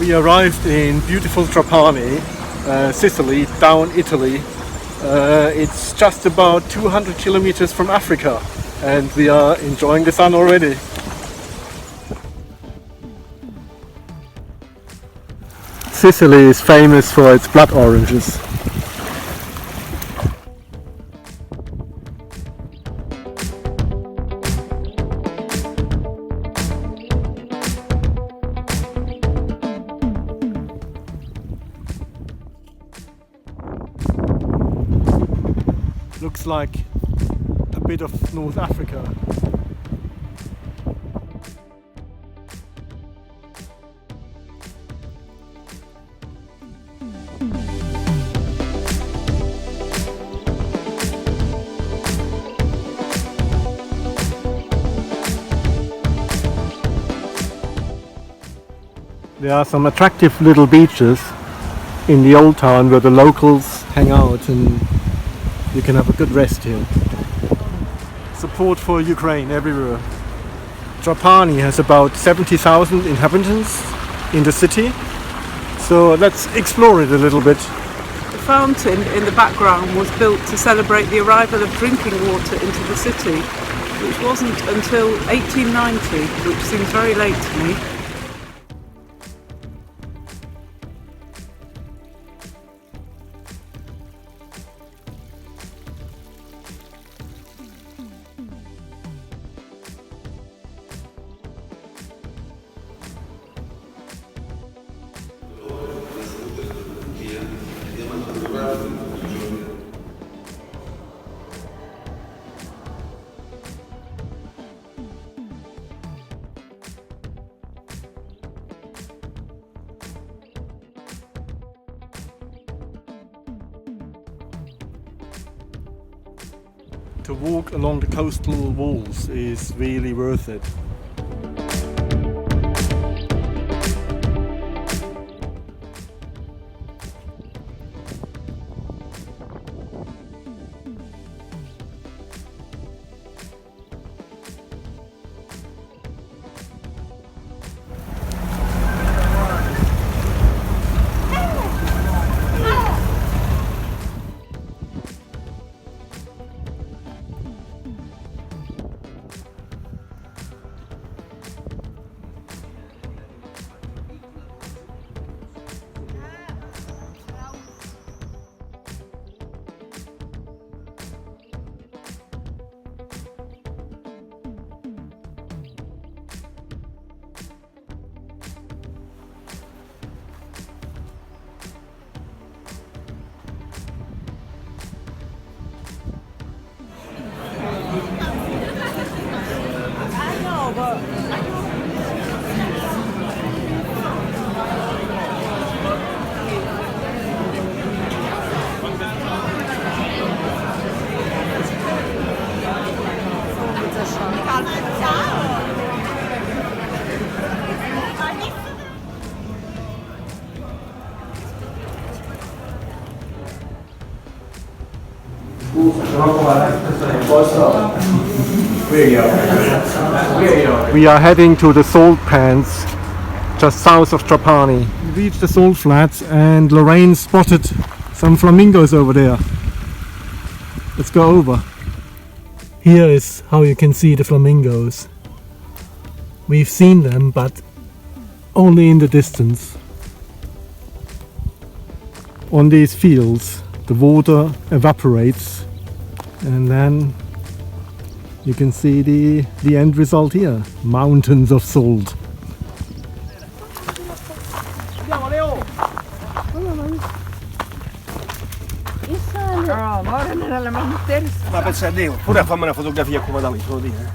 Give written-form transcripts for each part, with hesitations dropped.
We arrived in beautiful Trapani, Sicily, down Italy. It's just about 200 kilometers from Africa, and we are enjoying the sun already. Sicily is famous for its blood oranges. Looks like a bit of North Africa. There are some attractive little beaches in the old town where the locals hang out, and you can have a good rest here. Support for Ukraine everywhere. Trapani has about 70,000 inhabitants in the city, so let's explore it a little bit. The fountain in the background was built to celebrate the arrival of drinking water into the city, which wasn't until 1890, which seems very late to me. To walk along the coastal walls is really worth it. We are heading to the salt pans just south of Trapani. We reached the salt flats and Lorraine spotted some flamingos over there. Let's go over. Here is how you can see the flamingos. We've seen them, but only in the distance. On these fields the water evaporates, and then you can see the end result here. Mountains of salt. Ma pensa a Dio, pure a farmi una fotografia come da me, lo dire.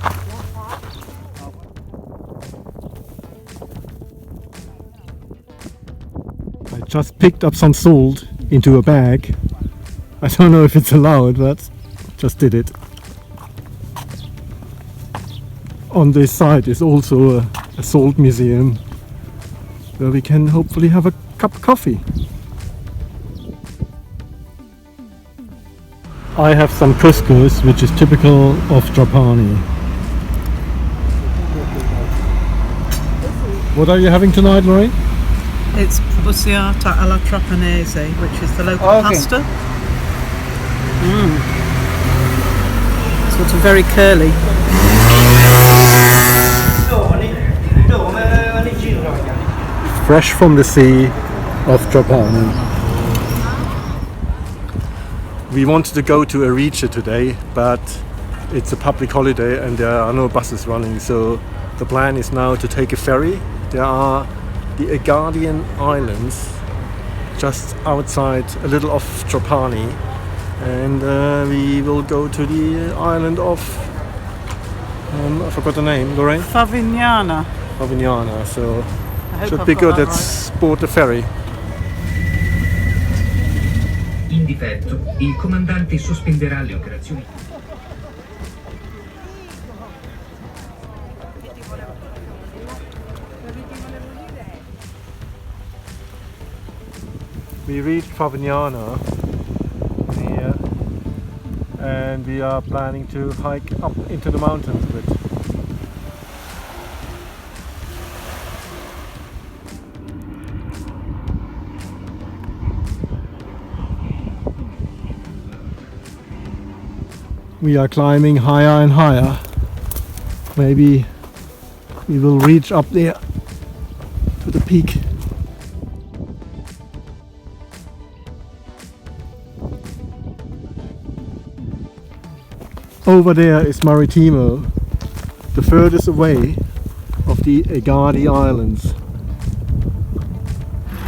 I just picked up some salt into a bag. I don't know if it's allowed, but just did it. On this side is also a salt museum where we can hopefully have a cup of coffee. I have some couscous, which is typical of Trapani. What are you having tonight, Lorraine? It's pussiata alla trapanese, which is the local pasta. Sort of very curly. Fresh from the sea of Trapani. We wanted to go to Erice today, but it's a public holiday and there are no buses running, so the plan is now to take a ferry. There are the Egadian Islands just outside a little off Trapani, and we will go to the island of I forgot the name, Lorraine? Favignana. Favignana, so I hope should I've be got good. that Let's board the ferry. In difetto, il comandante sospenderà le operazioni. We reached Favignana here, and we are planning to hike up into the mountains a bit. We are climbing higher and higher. Maybe we will reach up there to the peak. Over there is Maritimo, the furthest away of the Egadi Islands.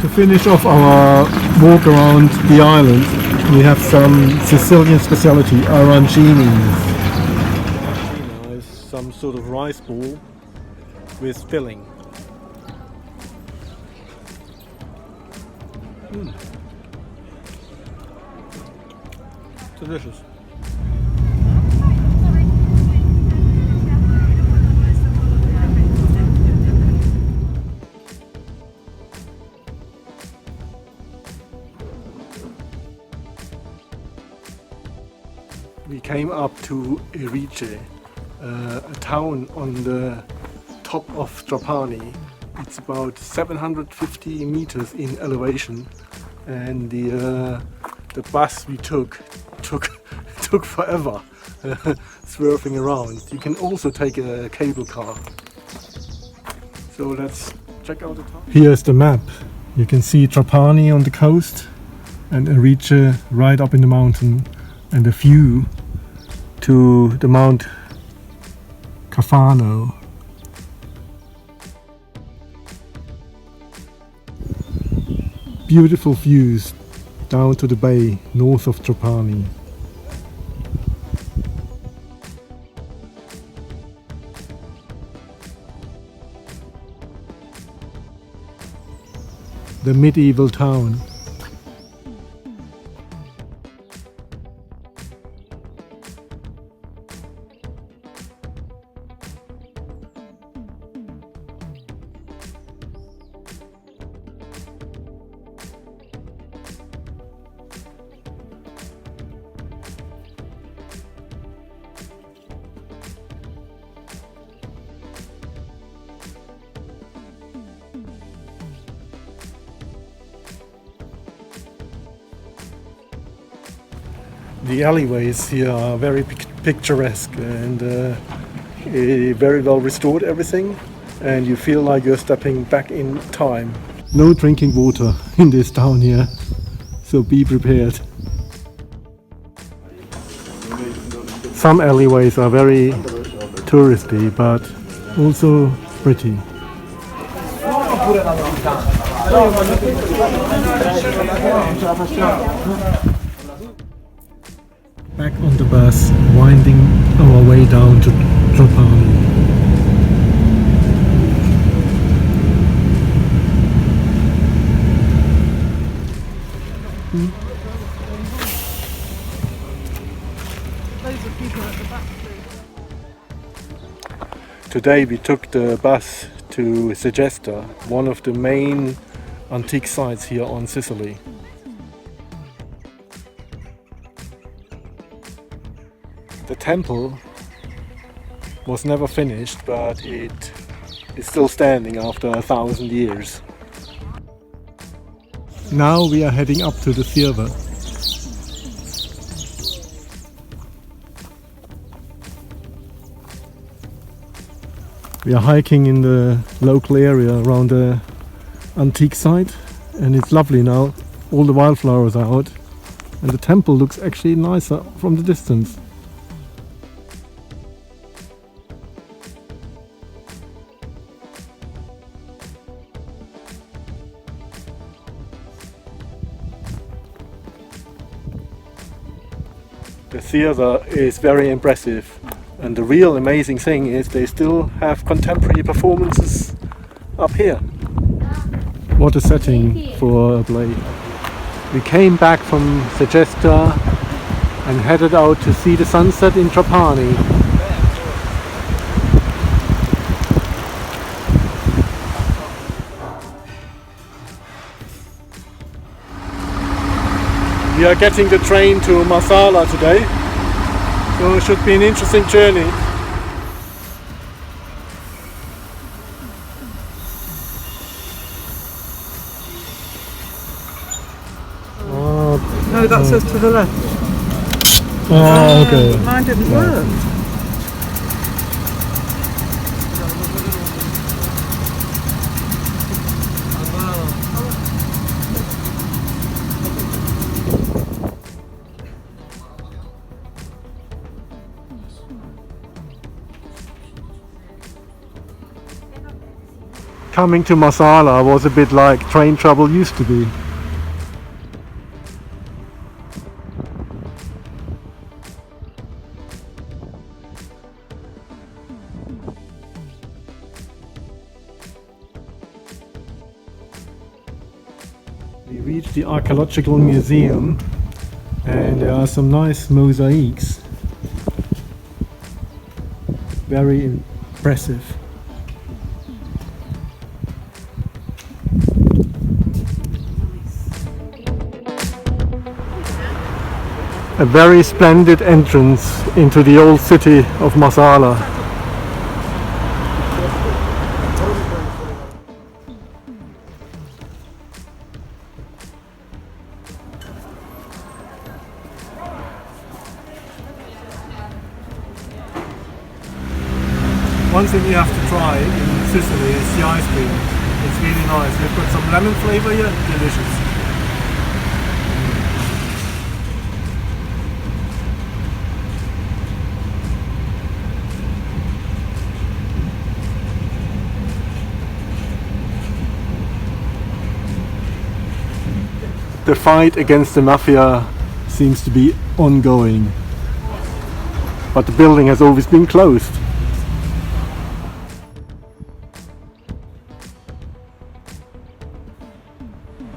To finish off our walk around the island, we have some Sicilian specialty, arancini. Arancino is some sort of rice ball with filling. Delicious. We came up to Erice, a town on the top of Trapani. It's about 750 meters in elevation, and the bus we took forever, swerving around. You can also take a cable car. So let's check out the town. Here's the map. You can see Trapani on the coast and Erice right up in the mountain, and a view to the Mount Cafano. Beautiful views down to the bay north of Trapani. The medieval town. The alleyways here are very picturesque and very well restored, everything, and you feel like you're stepping back in time. No drinking water in this town here, so be prepared. Some alleyways are very touristy, but also pretty. Back on the bus, winding our way down to Trapani. Loads of people at the back too. Today we took the bus to Segesta, one of the main antique sites here on Sicily. The temple was never finished, but it is still standing after 1,000 years. Now we are heading up to the Sierva. We are hiking in the local area around the antique site, and it's lovely now. All the wildflowers are out and the temple looks actually nicer from the distance. The theatre is very impressive, and the real amazing thing is they still have contemporary performances up here. What a setting for a play. We came back from Segesta and headed out to see the sunset in Trapani. We are getting the train to Marsala today, so it should be an interesting journey. No, that says to the left. Oh, okay. But mine didn't work. Coming to Marsala was a bit like train travel used to be. We reached the archaeological museum and there are some nice mosaics. Very impressive. A very splendid entrance into the old city of Marsala. One thing you have to try in Sicily is the ice cream. It's really nice. We've got some lemon flavor here, delicious. The fight against the mafia seems to be ongoing, but the building has always been closed.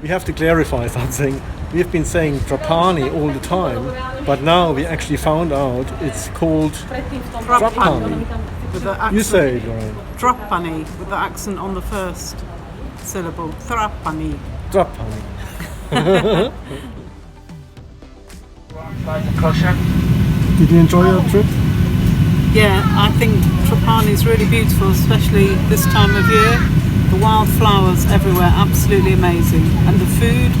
We have to clarify something. We've been saying Trapani all the time, but now we actually found out it's called Trapani. With the accent. You say it, Lorraine. Trapani, with the accent on the first syllable. Trapani. Trapani. Did you enjoy your trip? Yeah, I think Trapani is really beautiful, especially this time of year. The wildflowers everywhere, absolutely amazing. And the food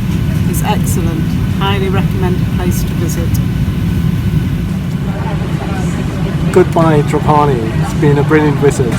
is excellent. Highly recommended place to visit. Goodbye Trapani, it's been a brilliant visit.